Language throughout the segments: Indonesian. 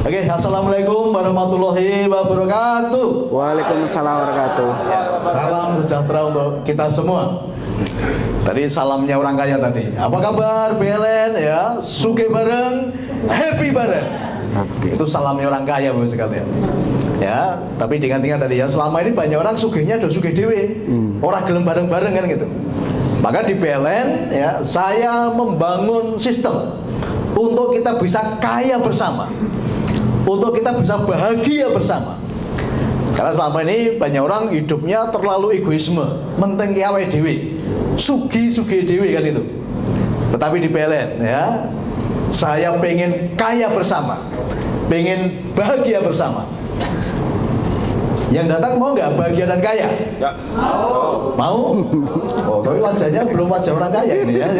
Oke, assalamualaikum warahmatullahi wabarakatuh. Waalaikumsalam warahmatullahi wabarakatuh. Salam sejahtera untuk kita semua. Tadi salamnya orang kaya tadi. Apa kabar BLN ya? Sugih bareng, happy bareng. Itu salamnya orang kaya Bapak sekalian. Ya, tapi diingat-ingat tadi ya, selama ini banyak orang sugihnya udah sugih dewe. Orang gelem bareng-bareng kan gitu. Maka di BLN ya, saya membangun sistem untuk kita bisa kaya bersama, untuk kita bisa bahagia bersama. Karena selama ini banyak orang hidupnya terlalu egoisme, mentinggi awake dhewe, sugi dhewe kan itu. Tetapi di PLN ya, saya pengen kaya bersama, pengen bahagia bersama. Yang datang mau nggak bahagia dan kaya? Ya. Mau? Oh, tapi wajahnya belum wajah orang kaya ini ya.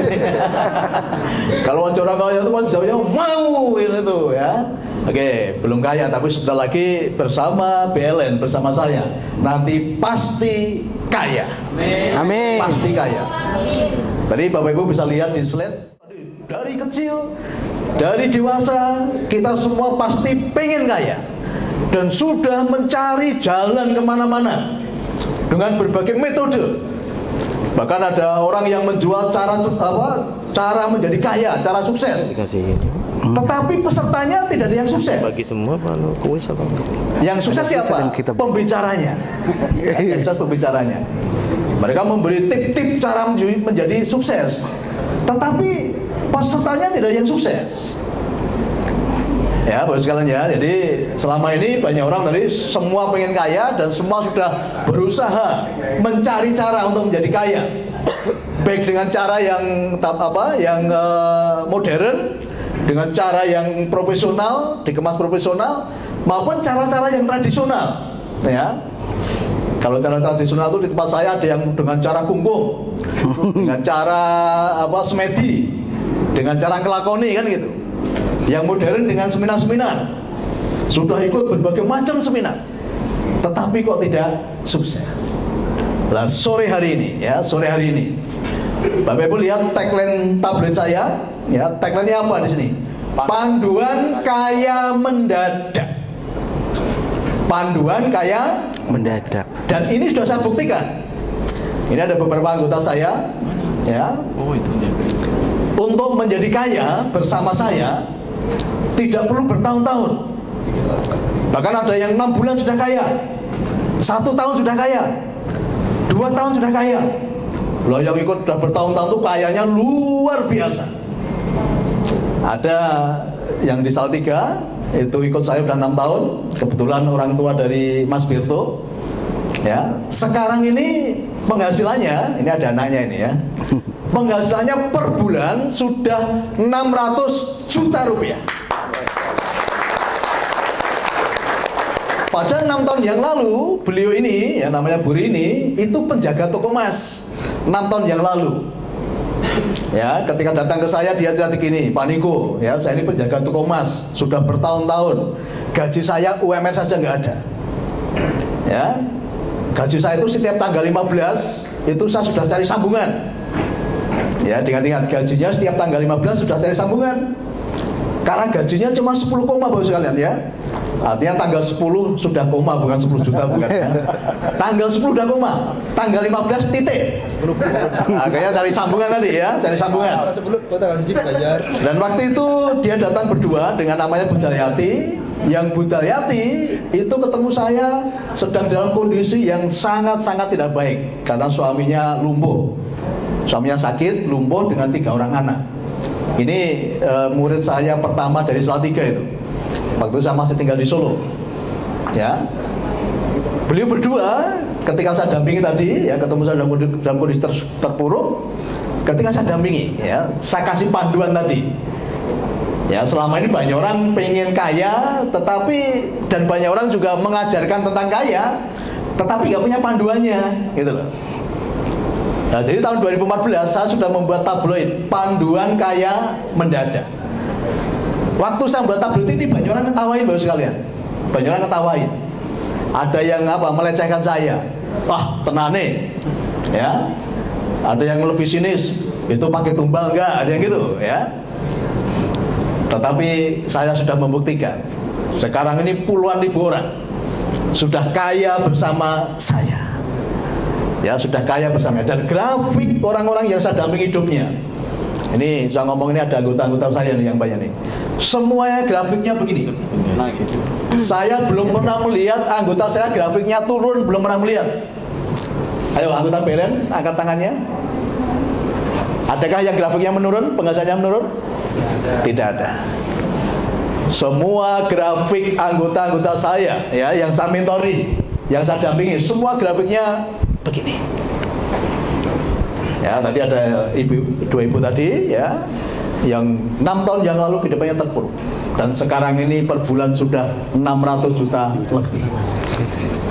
Kalau wajah orang kaya itu wajahnya mau itu ya. Oke, belum kaya tapi sebentar lagi bersama BLN, bersama saya nanti pasti kaya. Amin. Pasti kaya. Tadi Bapak Ibu bisa lihat di slide. Dari kecil, dari dewasa, kita semua pasti pengen kaya dan sudah mencari jalan kemana-mana dengan berbagai metode. Bahkan ada orang yang menjual cara menjadi kaya, cara sukses. Tetapi pesertanya tidak ada yang sukses. Bagi semua kuis apa? Yang sukses siapa? Pembicaranya. Yang sukses pembicaranya. Mereka memberi tip-tip cara menjadi sukses. Tetapi pesertanya tidak ada yang sukses. Ya, Bapak sekalian ya. Jadi selama ini banyak orang tadi semua pengen kaya dan semua sudah berusaha mencari cara untuk menjadi kaya. Baik dengan cara yang modern, dengan cara yang profesional, dikemas profesional, maupun cara-cara yang tradisional. Ya. Kalau cara tradisional itu di tempat saya ada yang dengan cara kungkung, dengan cara semedi, dengan cara kelakoni kan gitu. Yang modern dengan seminar-seminar. Sudah ikut berbagai macam seminar, tetapi kok tidak sukses. Nah, sore hari ini, Bapak Ibu lihat tagline tablet saya, ya, tagline-nya apa di sini? Panduan kaya mendadak. Panduan kaya mendadak. Dan ini sudah saya buktikan. Ini ada beberapa anggota saya, ya. Untuk menjadi kaya bersama saya tidak perlu bertahun-tahun. Bahkan ada yang 6 bulan sudah kaya, 1 tahun sudah kaya, 2 tahun sudah kaya. Loh, yang ikut sudah bertahun-tahun itu kayanya luar biasa. Ada yang di Salatiga itu ikut saya sudah 6 tahun. Kebetulan orang tua dari Mas Birto. Ya, sekarang ini penghasilannya, ini ada anaknya ini ya. Penghasilannya per bulan sudah 600 juta rupiah. Pada 6 tahun yang lalu, beliau ini, ya namanya Bu Rini, itu penjaga toko emas. 6 tahun yang lalu. Ya, ketika datang ke saya dia cerita gini, Pak Niko, ya saya ini penjaga toko emas, sudah bertahun-tahun. Gaji saya UMR saja nggak ada. Ya, gaji saya itu setiap tanggal 15 itu saya sudah cari sambungan. Ya, ingat gajinya setiap tanggal 15 sudah cari sambungan. Karena gajinya cuma 10 koma Bapak sekalian ya. Artinya tanggal 10 sudah koma, bukan 10 juta bukan ya. Tanggal 10 sudah koma, tanggal 15 titik. Akhirnya cari sambungan tadi ya, cari sambungan. Dan waktu itu dia datang berdua dengan namanya Budayati. Yang Budayati itu ketemu saya sedang dalam kondisi yang sangat-sangat tidak baik karena suaminya lumpuh. Suaminya sakit, lumpuh dengan 3 orang anak. Ini murid saya pertama dari Salatiga itu. Waktu saya masih tinggal di Solo. Ya. Beliau berdua ketika saya dampingi tadi, ya ketemu saya dalam kondisi terpuruk. Ketika saya dampingi, ya, saya kasih panduan tadi. Ya, selama ini banyak orang pengen kaya, tetapi dan banyak orang juga mengajarkan tentang kaya, tetapi nggak punya panduannya, gitu loh. Nah, jadi tahun 2014 saya sudah membuat tabloid panduan kaya mendadak. Waktu saya membuat tabloid ini banyak orang ketawain Bapak sekalian. Banyak orang ketawain. Ada yang melecehkan saya. Wah, tenane. Ya. Ada yang lebih sinis. Itu pakai tumbal enggak? Ada yang gitu, ya. Tetapi saya sudah membuktikan Sekarang ini puluhan ribu orang sudah kaya bersama saya. Ya, sudah kaya bersama. Dan grafik orang-orang yang saya dampingi hidupnya, ini saya ngomong, ini ada anggota-anggota saya nih yang banyak nih, semuanya grafiknya begini. Saya belum pernah melihat anggota saya grafiknya turun, belum pernah melihat. Ayo anggota Belen, angkat tangannya. Adakah yang grafiknya menurun, penghasilannya menurun? Tidak ada. Semua grafik anggota-anggota saya, ya, yang saya mentori, yang saya dampingi, semua grafiknya begini. Ya, tadi ada dua ibu tadi, ya, yang 6 tahun yang lalu kehidupannya terpuruk, dan sekarang ini per bulan sudah 600 juta lebih.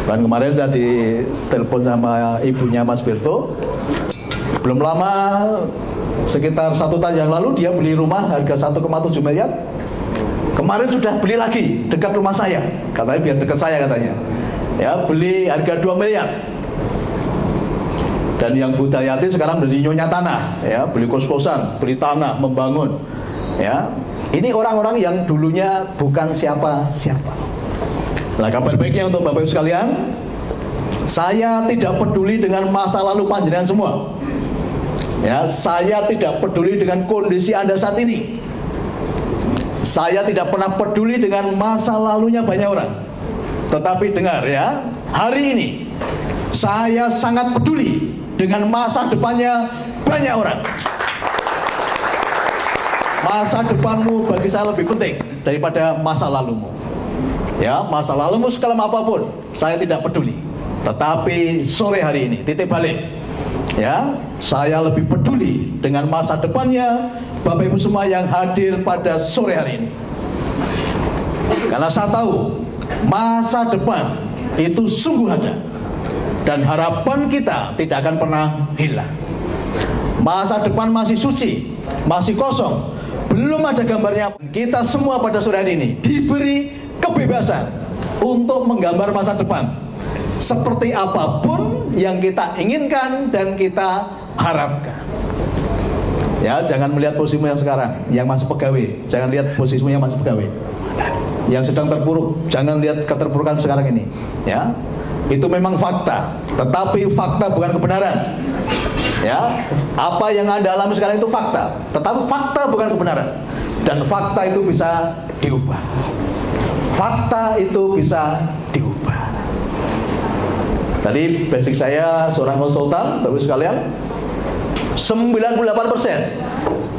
Dan kemarin saya ditelepon sama ibunya Mas Berto. Belum lama, sekitar 1 tahun yang lalu, dia beli rumah harga 1,7 miliar. Kemarin sudah beli lagi dekat rumah saya, katanya biar dekat saya katanya. Ya, beli harga 2 miliar. Dan yang Budayati sekarang menjadi nyonya tanah, ya, beli kos-kosan, beli tanah, membangun. Ya, ini orang-orang yang dulunya bukan siapa-siapa. Nah, kabar baiknya untuk Bapak Ibu sekalian, saya tidak peduli dengan masa lalu panjenengan semua. Ya, saya tidak peduli dengan kondisi Anda saat ini. Saya tidak pernah peduli dengan masa lalunya banyak orang. Tetapi dengar ya, hari ini saya sangat peduli dengan masa depannya banyak orang. Masa depanmu bagi saya lebih penting daripada masa lalumu. Ya, masa lalumu sekelam apapun saya tidak peduli. Tetapi sore hari ini, titik balik, ya, saya lebih peduli dengan masa depannya Bapak Ibu semua yang hadir pada sore hari ini. Karena saya tahu masa depan itu sungguh ada, dan harapan kita tidak akan pernah hilang. Masa depan masih suci, masih kosong, belum ada gambarnya. Kita semua pada sore hari ini diberi kebebasan untuk menggambar masa depan seperti apapun yang kita inginkan dan kita harapkan. Ya, jangan melihat posisimu yang sekarang, yang masih pegawai. Jangan lihat posisimu yang masih pegawai. Yang sedang terpuruk, jangan lihat keterpurukan sekarang ini. Ya, itu memang fakta, tetapi fakta bukan kebenaran. Ya, apa yang Anda alami sekarang itu fakta, tetapi fakta bukan kebenaran. Dan fakta itu bisa diubah. Fakta itu bisa diubah. Tadi basic saya seorang konsultan, Bapak sekalian, 98%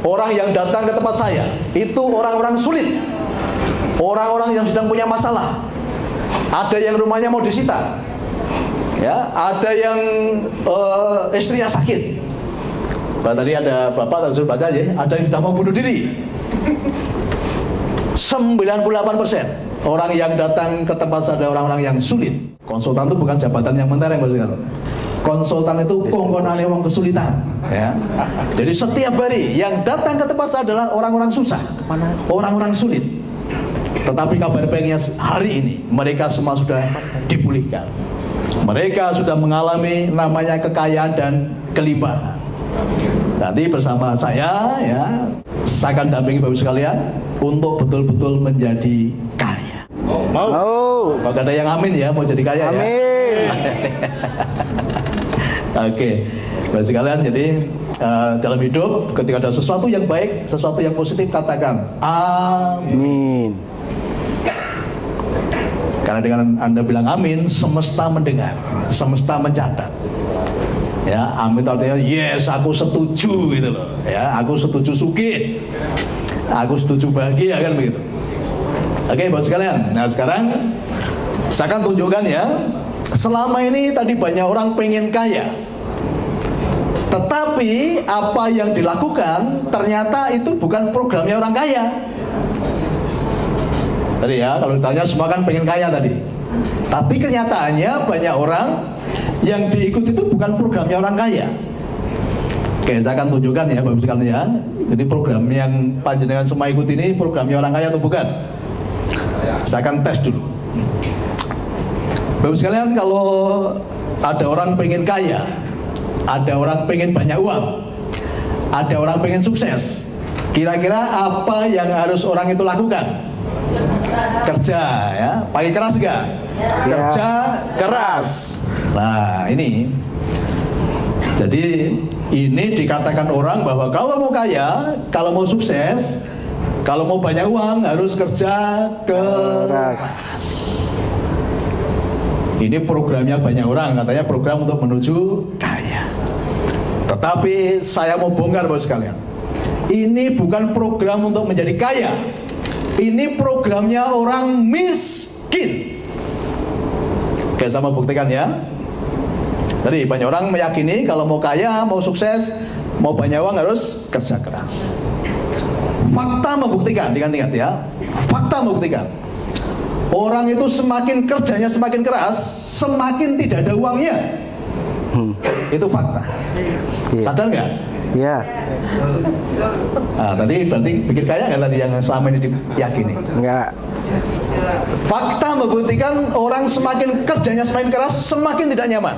orang yang datang ke tempat saya itu orang-orang sulit, orang-orang yang sedang punya masalah. Ada yang rumahnya mau disita, ya, ada yang istrinya sakit. Tadi ada bapak suruh baca aja, ada yang sudah mau bunuh diri. 98% orang yang datang ke tempat saya adalah orang-orang yang sulit. Konsultan itu bukan jabatan yang mentereng, konsultan itu kongkonane wong kesulitan, ya. Jadi setiap hari yang datang ke tempat saya adalah orang-orang susah, orang-orang sulit. Tetapi kabar baiknya hari ini mereka semua sudah dipulihkan. Mereka sudah mengalami namanya kekayaan dan kelimpahan. Nanti bersama saya, ya, saya akan dampingi Bapak sekalian untuk betul-betul menjadi kaya. Mau? Kalau ada yang amin ya, mau jadi kaya. Amin. Ya? Oke, Bapak sekalian, jadi dalam hidup ketika ada sesuatu yang baik, sesuatu yang positif, katakan amin. Karena dengan Anda bilang amin, semesta mendengar, semesta mencatat. Ya, amin artinya yes, aku setuju gitu loh. Ya, aku setuju sugih, aku setuju bahagia, kan begitu. Oke, Bapak sekalian. Nah, sekarang saya akan tunjukkan ya. Selama ini tadi banyak orang pengen kaya, tetapi apa yang dilakukan ternyata itu bukan programnya orang kaya. Tadi ya, kalau ditanya semua kan pengen kaya tadi. Tapi kenyataannya banyak orang yang diikut itu bukan programnya orang kaya. Oke, saya akan tunjukkan ya Bapak sekalian ya. Jadi program yang panjenengan semua ikut ini programnya orang kaya atau bukan? Saya akan tes dulu. Bapak sekalian, kalau ada orang pengen kaya, ada orang pengen banyak uang, ada orang pengen sukses, kira-kira apa yang harus orang itu lakukan? kerja ya. Pakai keras gak? Kerja keras. Nah ini, jadi ini dikatakan orang bahwa kalau mau kaya, kalau mau sukses, kalau mau banyak uang harus kerja keras. Ini programnya banyak orang, katanya program untuk menuju kaya. Tetapi saya mau bongkar bos sekalian, ini bukan program untuk menjadi kaya. Ini programnya orang miskin. Oke, saya mau buktikan ya. Jadi banyak orang meyakini kalau mau kaya, mau sukses, mau banyak uang harus kerja keras. Fakta membuktikan, ingat-ingat ya. Fakta membuktikan, orang itu semakin kerjanya semakin keras, semakin tidak ada uangnya. Itu fakta. Sadar nggak? Iya. Nah, tadi berarti bikin kaya nggak tadi yang selama ini diyakini? Enggak. Fakta membuktikan orang semakin kerjanya semakin keras, semakin tidak nyaman.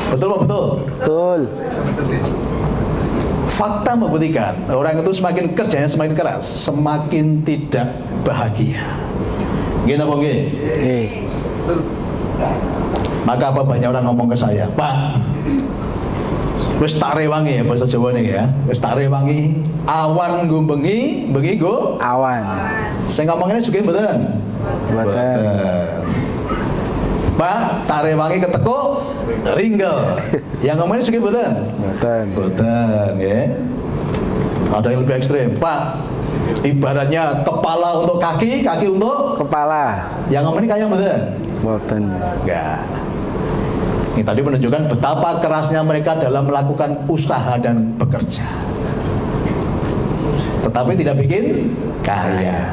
Betul Pak? Betul? Betul. Fakta membuktikan orang itu semakin kerjanya semakin keras, semakin tidak bahagia. Gini apa gini? Maka apa banyak orang ngomong ke saya, Pak, wis tak rewangi ya bahasa Jawa nih ya. Wis tak rewangi, awan nggo bengi, bengi nggo Awan. Saya ngomongnya juga mboten. Mboten. Pak, tak rewangi ketekuk ringgel. Yang ngomongnya juga mboten. Mboten. Mboten ya. Ada yang lebih ekstrim, Pak. Ibaratnya kepala untuk kaki, kaki untuk Kepala. yang ngomongnya kayak mboten. Mboten. Enggak. Ini tadi menunjukkan betapa kerasnya mereka dalam melakukan usaha dan bekerja, tetapi tidak bikin kaya.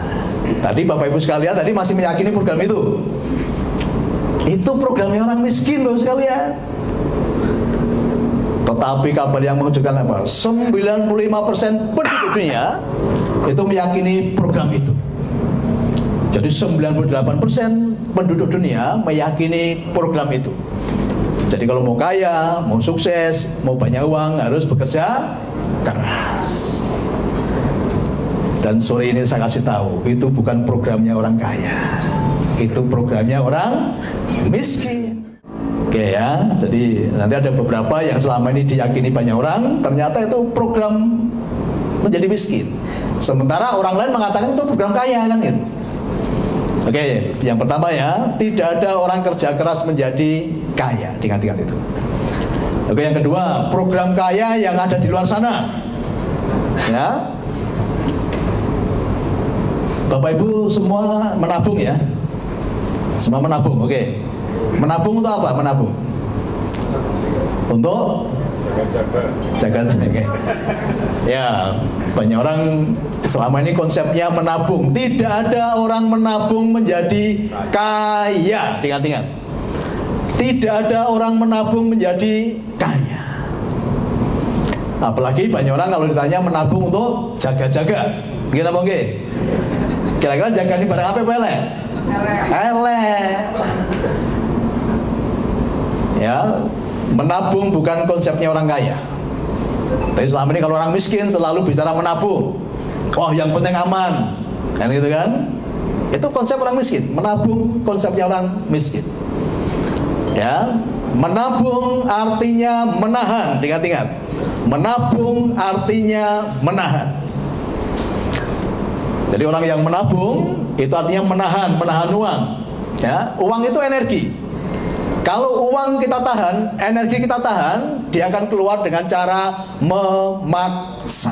Tadi Bapak Ibu sekalian tadi masih meyakini program itu. Itu programnya orang miskin Bapak sekalian. Tetapi kabar yang mengejutkan apa? 95% penduduk dunia itu meyakini program itu. Jadi 98% penduduk dunia meyakini program itu. Jadi kalau mau kaya, mau sukses, mau banyak uang harus bekerja keras. Dan sore ini saya kasih tahu, itu bukan programnya orang kaya. Itu programnya orang miskin. Oke ya, jadi nanti ada beberapa yang selama ini diyakini banyak orang, ternyata itu program menjadi miskin. Sementara orang lain mengatakan itu program kaya kan gitu. Oke, yang pertama ya, tidak ada orang kerja keras menjadi kaya. Ingat-ingat itu. Oke, yang kedua, program kaya yang ada di luar sana. Ya, Bapak Ibu semua menabung ya. Semua menabung, oke. Menabung untuk apa? Menabung untuk jaga-jaga. Ya, banyak orang selama ini konsepnya menabung. Tidak ada orang menabung menjadi kaya. Ingat-ingat, tidak ada orang menabung menjadi kaya. Apalagi banyak orang kalau ditanya menabung untuk jaga-jaga. Gimana oke? Kira-kira jaga ini barang apa elek? Elek. Ya, menabung bukan konsepnya orang kaya. Tapi selama ini kalau orang miskin selalu bicara menabung. Oh, yang penting aman, kan gitu kan? Itu konsep orang miskin. Menabung konsepnya orang miskin. Ya, menabung artinya menahan. Ingat-ingat, menabung artinya menahan. Jadi orang yang menabung itu artinya menahan uang. Ya, uang itu energi. Kalau uang kita tahan, energi kita tahan, dia akan keluar dengan cara memaksa.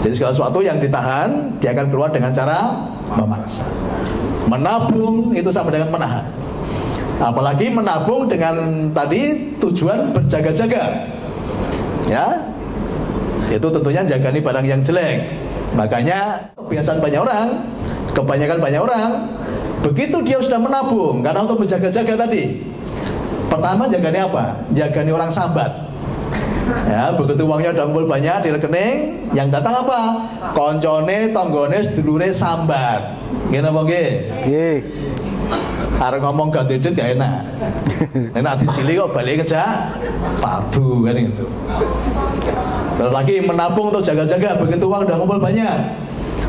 Jadi segala sesuatu yang ditahan, dia akan keluar dengan cara memaksa. Menabung itu sama dengan menahan. Apalagi menabung dengan tadi tujuan berjaga-jaga. Ya, itu tentunya jagani barang yang jelek. Makanya kebiasaan kebanyakan banyak orang, begitu dia sudah menabung karena untuk berjaga-jaga tadi, pertama jagani apa? Jagani orang sambat. Ya, begitu uangnya udah ngumpul banyak di rekening, yang datang apa? Koncone, tonggone, sedulure sambat. Gini apa nggih? Nggih. Arep ngomong ganti duit gak enak. Enak disili kok balik kerja padu kan gitu. Terus lagi menabung untuk jaga-jaga, begitu uang udah ngumpul banyak,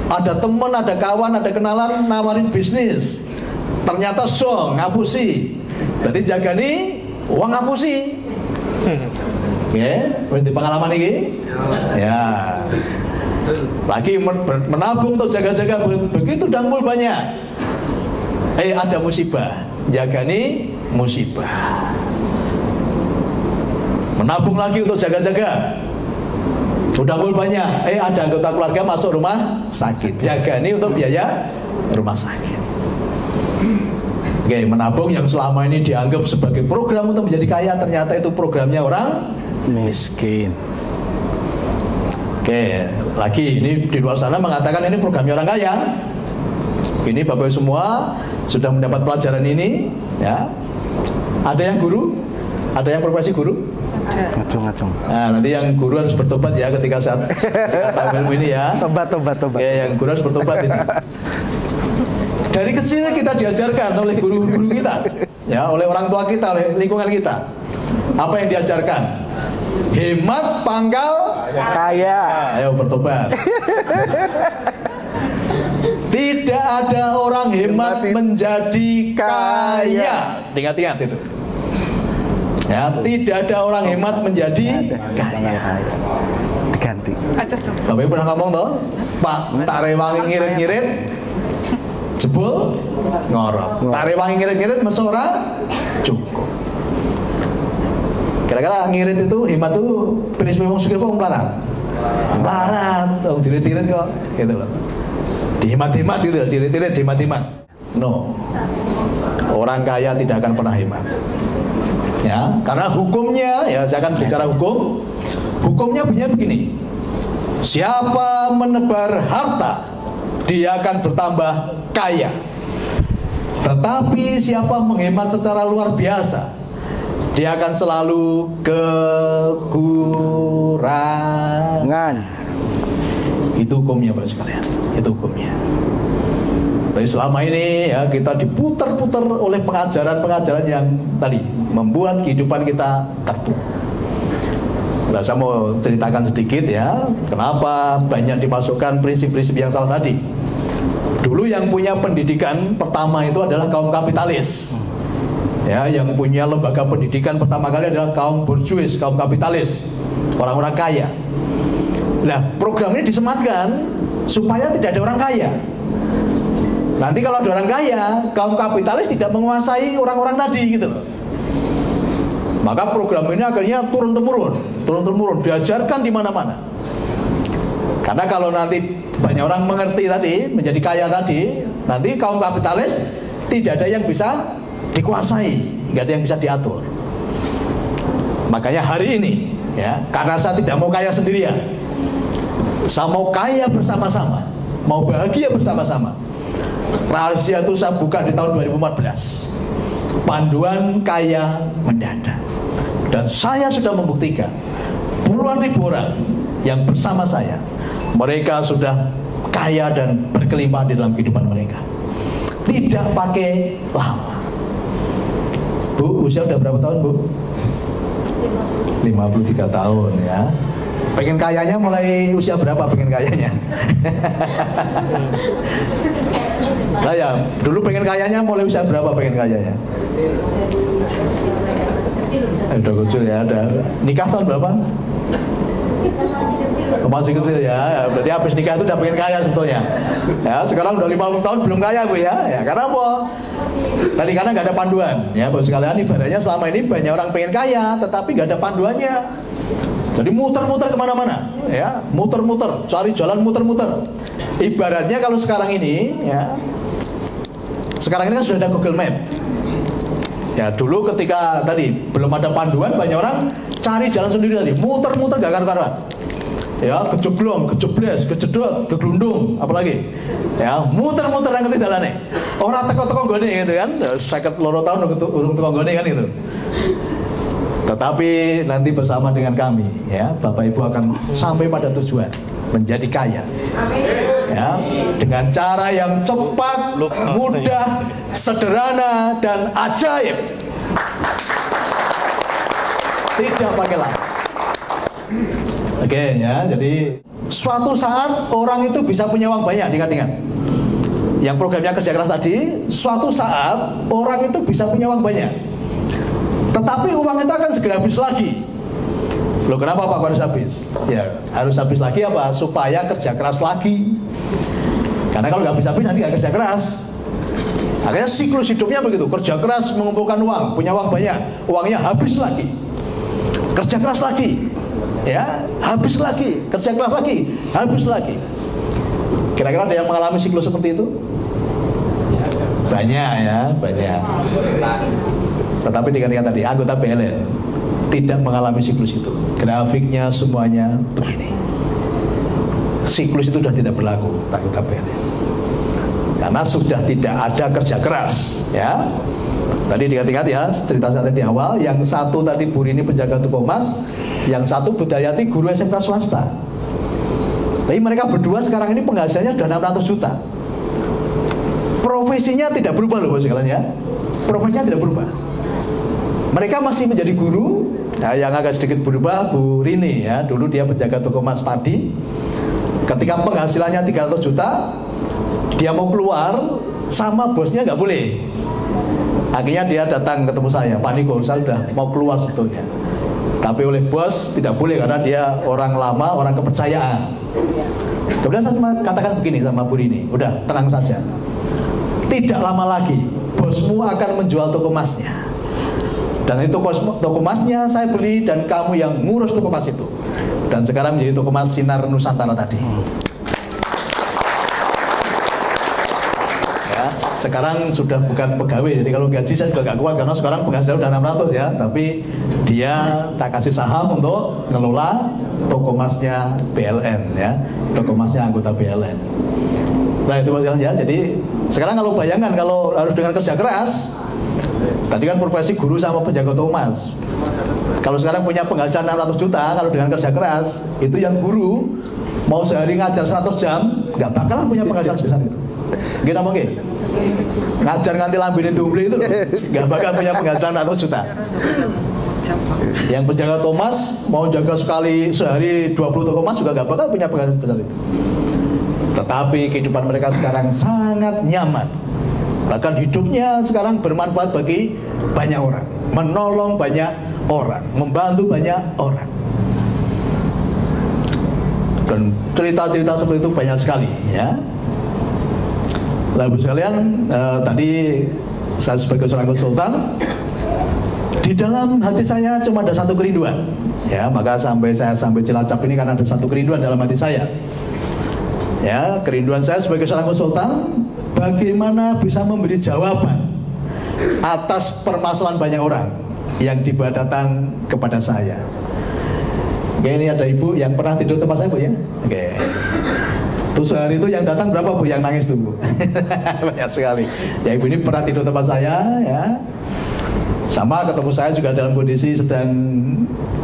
Ada teman, ada kawan, ada kenalan nawarin bisnis. Ternyata song ngapusi. Berarti jagani uang ngapusi. Oke, wis di pengalaman ini? Ya. Lagi menabung untuk jaga-jaga, begitu dangmul banyak. Ada musibah, jagani musibah. Menabung lagi untuk jaga-jaga, udah mul banyak. Ada anggota keluarga masuk rumah sakit, jagani untuk biaya rumah sakit. Oke, menabung yang selama ini dianggap sebagai program untuk menjadi kaya, ternyata itu programnya orang miskin. Oke, lagi ini di luar sana mengatakan ini programnya orang kaya. Ini Bapak Ibu semua sudah mendapat pelajaran ini, ya. Ada yang guru, ada yang profesi guru. Ngacung. Nah, nanti yang guru harus bertobat ya ketika saat ilmu ini ya. Tobat. Ya, yang guru harus bertobat ini. Dari kecil kita diajarkan oleh guru-guru kita, ya, oleh orang tua kita, oleh lingkungan kita. Apa yang diajarkan? Hemat pangkal kaya. Ayo bertobat. Tidak ada orang hemat menjadi kaya. Ingat-ingat itu. Ya, tidak ada orang hemat menjadi kaya. Diganti. Bapak Ibu pernah ngomong toh, Pak, tak rewangi ngirit-ngirit, jebul ngorok. Tak rewangi ngirit-ngirit mesra ora cukup. Kira-kira ngirit itu hemat itu prinsip wong sugih apa wong melarat? Melarat, wong dirit-irit kok gitu loh. Dihemat-hemat gitu, dirit-irit dihemat-hemat. No. Orang kaya tidak akan pernah hemat. Ya, karena hukumnya, ya saya akan bicara hukum. Hukumnya bunyinya begini. Siapa menebar harta, dia akan bertambah kaya. Tetapi siapa menghemat secara luar biasa, dia akan selalu kekurangan. Itu hukumnya Bapak sekalian. Itu hukumnya. Tapi selama ini ya kita diputar-putar oleh pengajaran-pengajaran yang tadi membuat kehidupan kita terpuruk. Nah, saya mau ceritakan sedikit ya, kenapa banyak dimasukkan prinsip-prinsip yang salah tadi. Dulu yang punya pendidikan pertama itu adalah kaum kapitalis. Ya, yang punya lembaga pendidikan pertama kali adalah kaum borjuis, kaum kapitalis, orang-orang kaya. Nah, program ini disematkan supaya tidak ada orang kaya. Nanti kalau ada orang kaya, kaum kapitalis tidak menguasai orang-orang tadi gitu loh. Maka program ini akhirnya turun-temurun diajarkan di mana-mana. Karena kalau nanti banyak orang mengerti tadi, menjadi kaya tadi, nanti kaum kapitalis tidak ada yang bisa dikuasai, nggak ada yang bisa diatur. Makanya hari ini, ya, karena saya tidak mau kaya sendirian, saya mau kaya bersama-sama, mau bahagia bersama-sama. Rahasia itu saya buka di tahun 2014. Panduan kaya mendadak. Dan saya sudah membuktikan puluhan ribu orang yang bersama saya, mereka sudah kaya dan berkelimpahan di dalam kehidupan mereka. Tidak pakai lama. Bu, usia udah berapa tahun, Bu? 53 tahun ya. Pengen kayanya mulai usia berapa pengen kayanya? Nah ya, dulu pengen kayanya mulai usia berapa pengen kayanya? Udah kecil ya, ada. Nikah tahun berapa? Masih kecil ya, berarti habis nikah itu udah pengen kaya sebetulnya. Ya, sekarang udah 50 tahun belum kaya Bu ya. Ya, karena apa? Tadi karena nggak ada panduan. Ya, Bapak sekalian, ibaratnya selama ini banyak orang pengen kaya, tetapi nggak ada panduannya. Jadi muter-muter kemana-mana, ya, muter-muter, cari jalan muter-muter. Ibaratnya kalau sekarang ini, ya, sekarang ini kan sudah ada Google Map. Ya, dulu ketika tadi belum ada panduan, banyak orang cari jalan sendiri tadi, muter-muter gak karuan. Ya, kejeblong, kejebles, kejedot, kegelundung, apalagi. Ya, muter-muter yang ngerti jalannya. Orang teko-teko gone gitu kan, 52 tahun urung teko gone kan gitu. Tetapi nanti bersama dengan kami, ya, Bapak Ibu akan sampai pada tujuan, menjadi kaya. Ya, dengan cara yang cepat, mudah, sederhana, dan ajaib. Tidak pakai lama. Oke, ya, jadi suatu saat orang itu bisa punya uang banyak, diingat-ingat. Yang programnya kerja keras tadi, suatu saat orang itu bisa punya uang banyak. Tetapi uang itu akan segera habis lagi. Loh, kenapa Pak harus habis? Ya, harus habis lagi apa? Supaya kerja keras lagi. Karena kalau nggak habis-habis nanti nggak kerja keras. Akhirnya siklus hidupnya begitu. Kerja keras mengumpulkan uang, punya uang banyak, uangnya habis lagi. Kerja keras lagi, ya, habis lagi. Kerja keras lagi, habis lagi. Kira-kira ada yang mengalami siklus seperti itu? Banyak ya, banyak. Tetapi dengan tadi anggota PLN tidak mengalami siklus itu. Grafiknya semuanya begini. Siklus itu sudah tidak berlaku anggota PLN. Karena sudah tidak ada kerja keras, ya. Tadi diingat-ingat ya, cerita saya tadi awal, yang satu tadi Bu Rini penjaga toko emas, yang satu Budayati guru SMK swasta. Tapi mereka berdua sekarang ini penghasilannya sudah 600 juta. Profesinya tidak berubah loh, Bos sekalian ya. Profesinya tidak berubah. Mereka masih menjadi guru. Nah, yang agak sedikit berubah Bu Rini ya, dulu dia penjaga toko emas padi. Ketika penghasilannya 300 juta, dia mau keluar sama bosnya nggak boleh. Akhirnya dia datang ketemu saya, Pak Niko, saya sudah mau keluar sebetulnya, tapi oleh bos tidak boleh karena dia orang lama, orang kepercayaan. Kemudian saya katakan begini sama Bu Rini, udah tenang saja. Tidak lama lagi bosmu akan menjual toko emasnya. Dan itu toko emasnya saya beli dan kamu yang ngurus toko emas itu. Dan sekarang menjadi toko emas Sinar Nusantara tadi. Ya, sekarang sudah bukan pegawai. Jadi kalau gaji saya juga gak kuat karena sekarang penghasilan udah 600 ya. Tapi dia tak kasih saham untuk ngelola toko emasnya BLN ya. Toko emasnya anggota BLN. Nah itu maksudnya ya. Jadi sekarang kalau bayangkan kalau harus dengan kerja keras. Tadi kan profesi guru sama penjaga toko emas. Kalau sekarang punya penghasilan 600 juta, kalau dengan kerja keras, itu yang guru mau sehari ngajar 100 jam, nggak bakalan punya penghasilan sebesar itu. Gimana mungkin? Ngajar nganti lambene tumbli itu, nggak bakal punya penghasilan 100 juta. Yang penjaga toko emas mau jaga sekali sehari 20 toko emas juga nggak bakal punya penghasilan sebesar itu. Tetapi kehidupan mereka sekarang sangat nyaman. Bahkan hidupnya sekarang bermanfaat bagi banyak orang, menolong banyak orang, membantu banyak orang. Dan cerita-cerita seperti itu banyak sekali ya. Lalu sekalian, tadi saya sebagai seorang konsultan, di dalam hati saya cuma ada satu kerinduan ya, maka sampai Cilacap ini karena ada satu kerinduan dalam hati saya ya. Kerinduan saya sebagai seorang konsultan, bagaimana bisa memberi jawaban atas permasalahan banyak orang yang tiba datang kepada saya. Oke, ini ada ibu yang pernah tidur tempat saya, Bu ya. Oke. Terus sehari itu yang datang berapa, Bu, yang nangis tuh, Bu? Banyak sekali. Ya, ibu ini pernah tidur tempat saya ya. Sama ketemu saya juga dalam kondisi sedang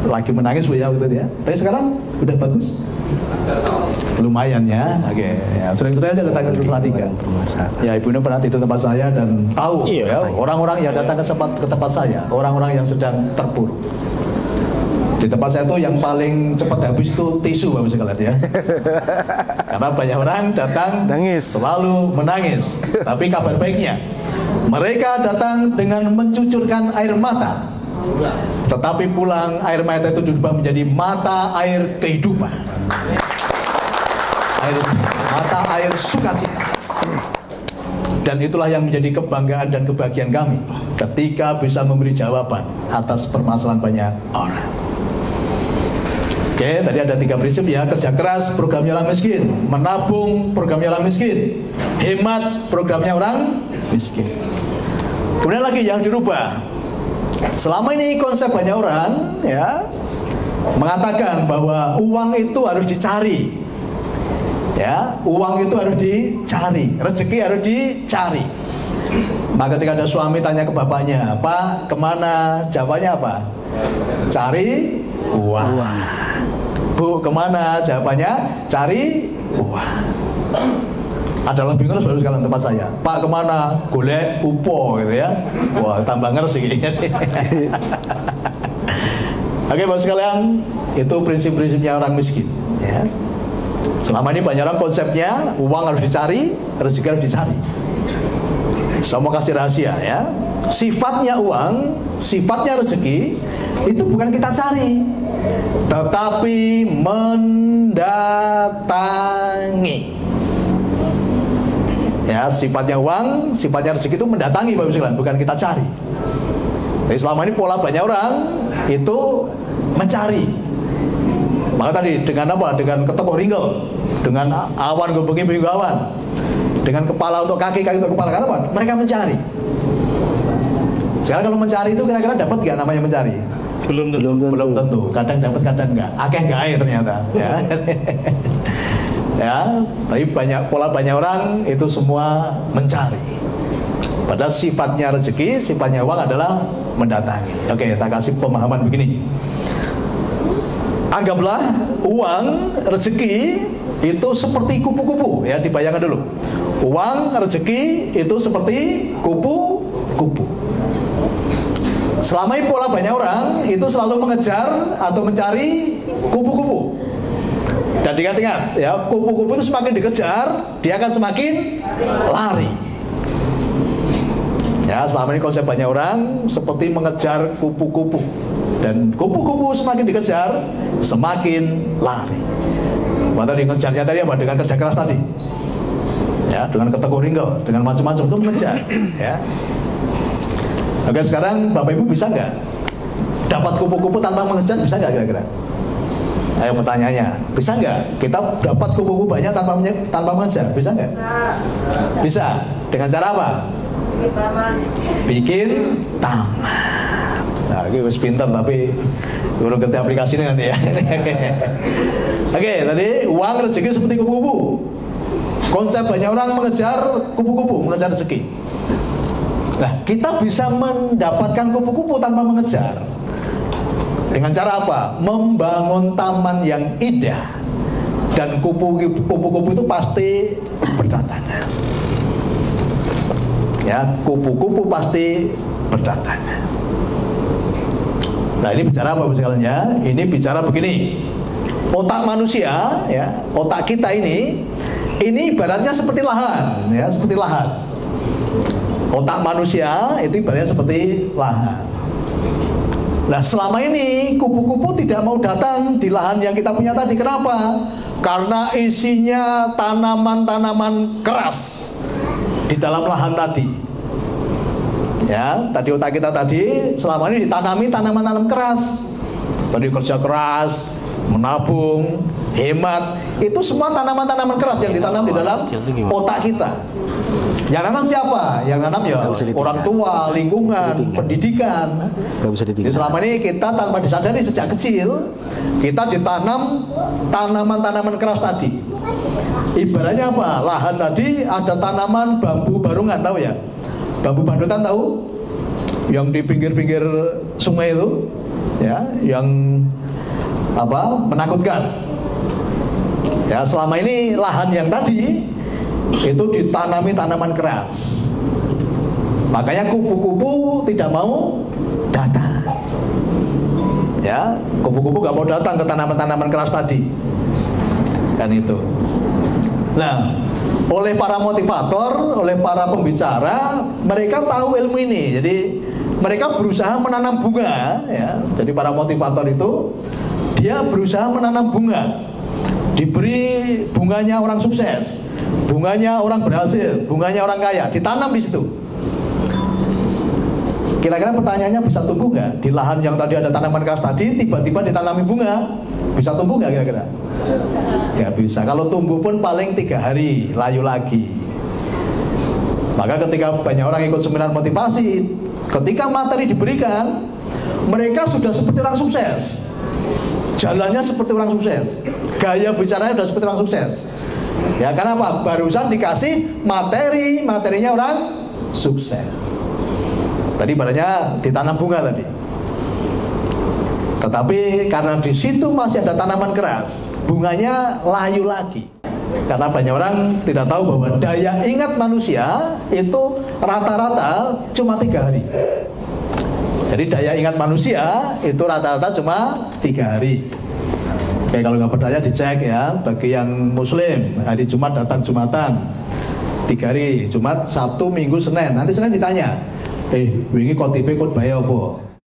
lagi menangis, Bu ya, gitu ya. Tapi sekarang udah bagus. Lumayan ya, oke. Ya, sering-sering aja datang ke Salatiga. Ya, ibu ini pernah tidur tempat saya dan tahu ya, orang-orang yang datang ke tempat saya, orang-orang yang sedang terpuruk. Di tempat saya tuh yang paling cepat habis tuh tisu, Bapak sekalian ya. Karena banyak orang datang nangis, selalu menangis. Tapi kabar baiknya, mereka datang dengan mencucurkan air mata. Tetapi pulang air mata itu berubah menjadi mata air kehidupan. Mata air sukacita. Dan itulah yang menjadi kebanggaan dan kebahagiaan kami ketika bisa memberi jawaban atas permasalahan banyak orang. Oke, tadi ada 3 prinsip ya. Kerja keras, programnya orang miskin. Menabung, programnya orang miskin. Hemat, programnya orang miskin. Kemudian lagi yang dirubah. Selama ini konsep banyak orang ya mengatakan bahwa uang itu harus dicari. Ya, uang itu harus dicari, rezeki harus dicari. Maka ketika ada suami tanya ke bapaknya, "Pak, kemana?" Jawabannya apa? Cari uang. Bu, kemana? Jawabannya cari uang. Ada lebih ngeres baru sekalian tempat saya. Pak, kemana? Golek upo gitu ya. Wah, tambah ngeres sih. Oke, Bapak sekalian, itu prinsip-prinsipnya orang miskin ya. Selama ini banyak orang konsepnya uang harus dicari, rezeki harus dicari. Saya mau kasih rahasia ya. Sifatnya uang, sifatnya rezeki itu bukan kita cari, tetapi mendatangi. Ya, sifatnya uang, sifatnya rezeki itu mendatangi, Bapak Ibu sekalian, bukan kita cari. Jadi selama ini pola banyak orang itu mencari. Maka tadi dengan apa? Dengan ketekuk ringgel, dengan awan gembeng awan, dengan kepala untuk kaki, kaki untuk kepala. Karena apa? Mereka mencari. Sekarang kalau mencari itu kira-kira dapat nggak namanya mencari? Belum tentu. Kadang dapat, kadang nggak. Akeh nggak ternyata. Ya. Ya, tapi pola banyak orang itu semua mencari. Padahal sifatnya rezeki, sifatnya uang adalah mendatangi. Oke, kita kasih pemahaman begini. Anggaplah uang, rezeki itu seperti kupu-kupu, ya, dibayangkan dulu. Uang, rezeki itu seperti kupu-kupu. Selama ini pola banyak orang itu selalu mengejar atau mencari kupu-kupu. Dan diingat-ingat, ya, kupu-kupu itu semakin dikejar, dia akan semakin lari. Ya, selama ini konsep banyak orang seperti mengejar kupu-kupu. Dan kupu-kupu semakin dikejar, semakin lari. Maka dikejarnya tadi apa? Dengan kerja keras tadi. Ya, dengan ketekuk ringgel, dengan macam-macam itu mengejar. Ya. Oke, sekarang Bapak Ibu bisa nggak dapat kupu-kupu tanpa mengejar? Bisa nggak kira-kira? Ayo pertanyaannya, bisa nggak kita dapat kupu-kupu banyak tanpa mengejar? Bisa nggak? Bisa. Dengan cara apa? Bikin taman. Nah, ini harus pintar tapi belum ngerti aplikasinya nanti ya. Oke, tadi uang rezeki seperti kupu-kupu. Konsep banyak orang mengejar kupu-kupu, mengejar rezeki. Nah, kita bisa mendapatkan kupu-kupu tanpa mengejar. Dengan cara apa? Membangun taman yang indah. Dan kupu-kupu itu pasti berdatangan. Ya, kupu-kupu pasti berdatangan. Nah, ini bicara apa sekalian ya? Ini bicara begini. Otak manusia, ya, otak kita ini ibaratnya seperti lahan, ya, seperti lahan. Otak manusia itu ibaratnya seperti lahan. Nah, selama ini kupu-kupu tidak mau datang di lahan yang kita punya tadi. Kenapa? Karena isinya tanaman-tanaman keras di dalam lahan tadi. Ya, tadi otak kita tadi selama ini ditanami tanaman-tanaman keras. Tadi kerja keras, menabung, hemat, itu semua tanaman-tanaman keras yang ditanam di dalam otak kita. Yang nanam siapa? Yang nanam ya orang tua, lingkungan, pendidikan. Jadi selama ini kita tanpa disadari sejak kecil kita ditanam tanaman-tanaman keras tadi. Ibaratnya apa? Lahan tadi ada tanaman bambu barungan, tahu ya? Bambu panutan tahu? Yang di pinggir-pinggir sungai itu, ya, yang apa? Menakutkan. Ya, selama ini lahan yang tadi itu ditanami tanaman keras. Makanya kupu-kupu tidak mau datang. Ya, kupu-kupu gak mau datang ke tanaman-tanaman keras tadi. Kan itu. Nah, oleh para motivator, oleh para pembicara, mereka tahu ilmu ini. Jadi mereka berusaha menanam bunga, ya. Jadi para motivator itu dia berusaha menanam bunga. Diberi bunganya orang sukses, bunganya orang berhasil, bunganya orang kaya, ditanam di situ. Kira-kira pertanyaannya bisa tumbuh nggak? Di lahan yang tadi ada tanaman keras tadi, tiba-tiba ditanami bunga, bisa tumbuh nggak kira-kira? Nggak bisa. Kalau tumbuh pun paling 3 hari, layu lagi. Maka ketika banyak orang ikut seminar motivasi, ketika materi diberikan, mereka sudah seperti orang sukses. Jalannya seperti orang sukses, gaya bicaranya sudah seperti orang sukses. Ya, karena apa? Barusan dikasih materi, materinya orang sukses. Tadi barunya ditanam bunga tadi. Tetapi karena di situ masih ada tanaman keras, bunganya layu lagi. Karena banyak orang tidak tahu bahwa daya ingat manusia itu rata-rata cuma 3 hari. Jadi daya ingat manusia itu rata-rata cuma 3 hari. Oke, kalau nggak percaya dicek ya. Bagi yang Muslim, hari Jumat datang Jumatan, 3 hari, Jumat, Sabtu, Minggu, Senin. Nanti Senin ditanya, wingi kotipe khotbah apa?